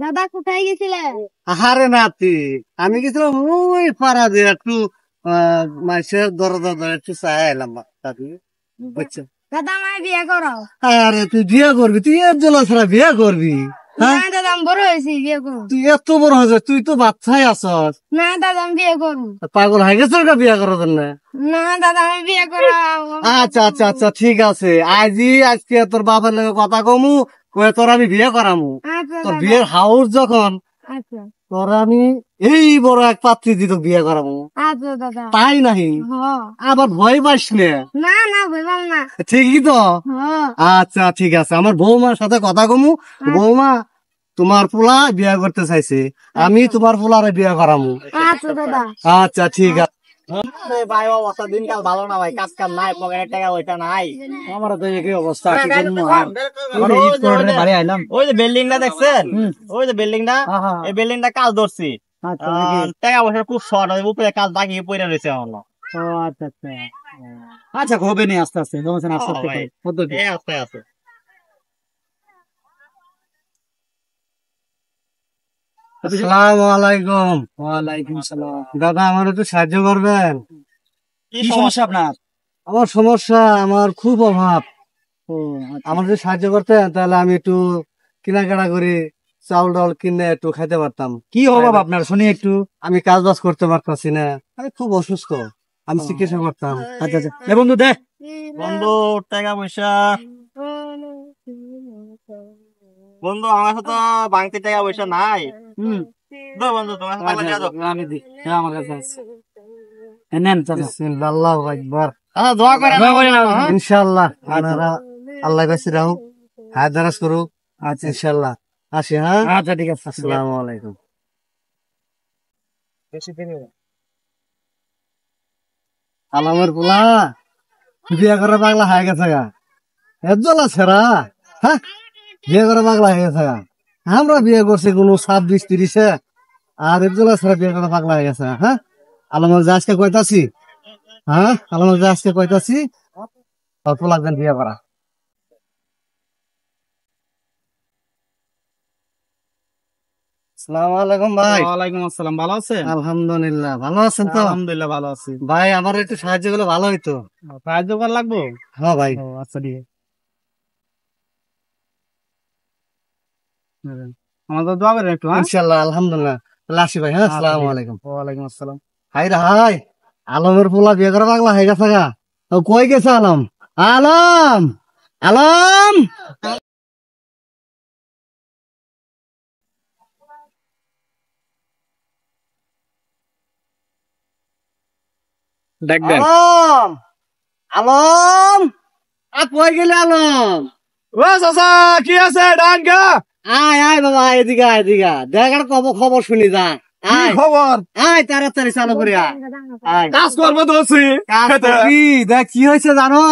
দাদা কোথায় গেছিলে? আরে নাতি, আমি গেছিলাম ওই পাড়া দিয়ে একটু মাসের দরজা ধরে একটু চাই এলাম দাদি, বুঝছো? দাদা আমায় বিয়ে করাও। আরে তুই বিয়ে করবি? তুই এর জন্য ছাড়া বিয়ে করবি? হ্যাঁ, না দাদা আমি বড় হয়েছি, বিয়ে করবো। তুই এত বড় হয়েছে, তুই তো বাচ্চাই আছস। না দাদা আমি বিয়ে করবো। পাগল হয়ে গেছে বিয়ে করার জন্য? না দাদা আমি বিয়ে করাও। আচ্ছা আচ্ছা আচ্ছা, ঠিক আছে, আজকে তোর বাবার লগে কথা কমু, কয়ে তোর আমি বিয়ে করামু। আচ্ছা তোর দাদা। বিয়ের হাউস যখন, আচ্ছা তোর আমি এই বড় এক পাত্রী দিয়ে তোকে বিয়ে করামু। আচ্ছা দাদা। তাই নাহি? হ। আবার ভয় পাস না। না না ভইবাম না। ঠিকই তো। হ। আচ্ছা ঠিক আছে, আমার বৌমার সাথে কথা কমু। বৌমা, তোমার পোলা বিয়ে করতে চাইছে, আমি তোমার পোলারে বিয়ে করামু। আচ্ছা দাদা। আচ্ছা ঠিক আছে। ভাই অবস্থা দিনকাল ভালো না ভাই, কাজ কাম নাই, পকেটের টাকা ওইটা নাই। আমার তো একই অবস্থা, কি করবো আর? বাড়ি আইলাম, ওই যে বিল্ডিংটা দেখছেন, ওই যে বিল্ডিংটা, এই বিল্ডিংটা কাজ ধরছি। টাকা পয়সা খুব শর্ট, উপরে কাজ বাকি পড়ে রয়েছে এখনো। আচ্ছা আচ্ছা আচ্ছা, হবে নি, আস্তে আস্তে আস্তে আস্তে আস্তে আস্তে। আসসালামু আলাইকুম। ওয়ালাইকুম সালাম। দাদা, আমার একটু সাহায্য করবেন? কি সমস্যা আপনার? আমার সমস্যা, আমার খুব অভাব। আমার যদি সাহায্য করতেন তাহলে আমি একটু কেনাকাটা করে চাউল ডাউল কিনে একটু খাইতে পারতাম। কি অভাব আপনার শুনি একটু? আমি কাজ বাজ করতে পারতাছি না, আমি খুব অসুস্থ, আমি চিকিৎসা করতাম। আচ্ছা আচ্ছা, বন্ধু দে, বন্ধু টাকা পয়সা। বন্ধু আমার তো বাংতি টাকা পয়সা নাই। বন্ধু তোমার কাছে টাকা দাও। আমি দিই, আমার কাছে আছে। নেন চাচা। আল্লাহু আকবার। দোয়া করে না। ইনশাআল্লাহ আপনারা আল্লাহ কাছে রাহু, হাত দারাজ করুক। আচ্ছা ইনশাআল্লাহ, আসি। হ্যাঁ আচ্ছা ঠিক আছে, আসসালামু আলাইকুম। আলামের পোলা বিয়ে করে পাগলা হয়ে গেছে গা, এজল আছে রা। হ্যাঁ, বিয়ে করে পাগলা হয়ে গেছে গা। আমরা বিয়ে করছি কোনো 26-30-এ, আর এজল আছে বিয়ে করে পাগলা হয়ে গেছে। হ্যাঁ, আলমের যে আজকে কইতাছি, হ্যাঁ আলমের যে আজকে কইতাছি অল্প লাগবেন বিয়ে করা। আসসালামু আলাইকুম ভাই। ওয়ালাইকুম আসসালাম, ভালো আছেন? আলহামদুলিল্লাহ, ভালো আছেন তো? আলহামদুলিল্লাহ ভালো আছি। ভাই আমার একটু সাহায্য করলে ভালো হইতো। সাহায্য করা লাগবো? হ্যাঁ ভাই। আচ্ছা ঠিক আছে, আমাদের দোয়া করেন একটু। ইনশাআল্লাহ, আলহামদুলিল্লাহ। তাহলে আসি ভাই। হ্যাঁ, আসসালামু আলাইকুম। ওয়ালাইকুম আসসালাম। হাই রে হাই, আলমের পোলা বিয়ে করে পাগলা হয়ে গেছে গা। তো কই গেছে আলম? আলম, আলম। দেখ দেখ, আলম, আলম, কই গেলে আলম? ও চাচা কি আছে ডান গা? আয় আয় বাবা, এদিকে আয়, এদিকে আয়। দেখ আর খবর শুনি যা। আয় খবর? আয়, তাড়াতাড়ি চালু করি আয়। আয়। কাজ করবো তো কাজ করবি? দেখ কি হয়েছে জানো?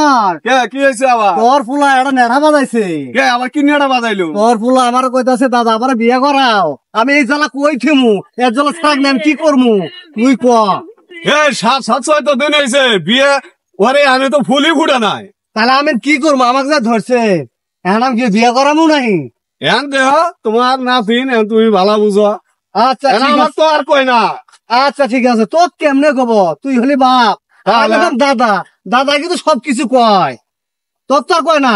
কি হয়েছে আবার? তোর ফুলা একটা নেড়া বাজাইছে। আবার কি নেড়া বাজাইলো? তোর ফুলা আমার কইতাছে দাদা আমার বিয়ে করাও। আমি এই জ্বালা কই থেমু, এর জ্বালা থাকলে আমি কি করমু তুই ক। 7-6 দিন হয়েছে বিয়ে, ওরে আমি তো ফুলই ফুটে নাই। তাহলে আমি কি করবো? আমাকে যা ধরছে, এখন আমি কি বিয়ে করামু নাহি? এখন দেহ তোমার না ফিন, তুমি ভালো বুঝো। আচ্ছা ঠিক আমার আছে। তো আর কই না। আচ্ছা ঠিক আছে, তোর কেমনে কব? তুই হলি বাপ, আমি হলাম দাদা। দাদা কিন্তু সবকিছু কয়, তোর তো আর কয় না।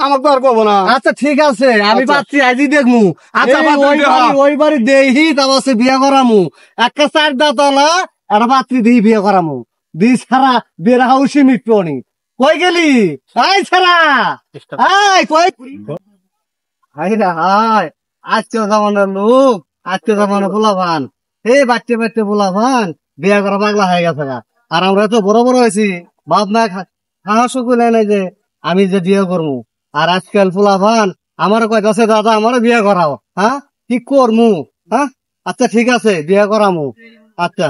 আমার তো আর কবো না। আচ্ছা ঠিক আছে, আমি পাচ্ছি আজই দেখমু। আচ্ছা, ওই বাড়ি দেহি তারপর বিয়ে করামু। একটা 4 দাঁতলা একটা পাত্রী দিয়ে বিয়ে করামু। দিস ছাড়া বিয়ের হাউসি মিটবো নি। কই গেলি? আই ছাড়া, আই কই। হাই রে হাই, আজকে জামানের লোক, আজকে জামানে পোলাপান, এই বাচ্চা বাচ্চা পোলাপান বিয়ে করা পাগলা হয়ে গেছে গা। আর আমরা তো বড় বড় হয়েছি, বাপ মা সাহস করে নাই যে আমি যে বিয়ে করবো। আর আজকাল পোলাপান আমার কইতাছে দাদা আমার বিয়ে করাও। হ্যাঁ, কি করমু? হ্যাঁ, আচ্ছা ঠিক আছে বিয়ে করামু। আচ্ছা।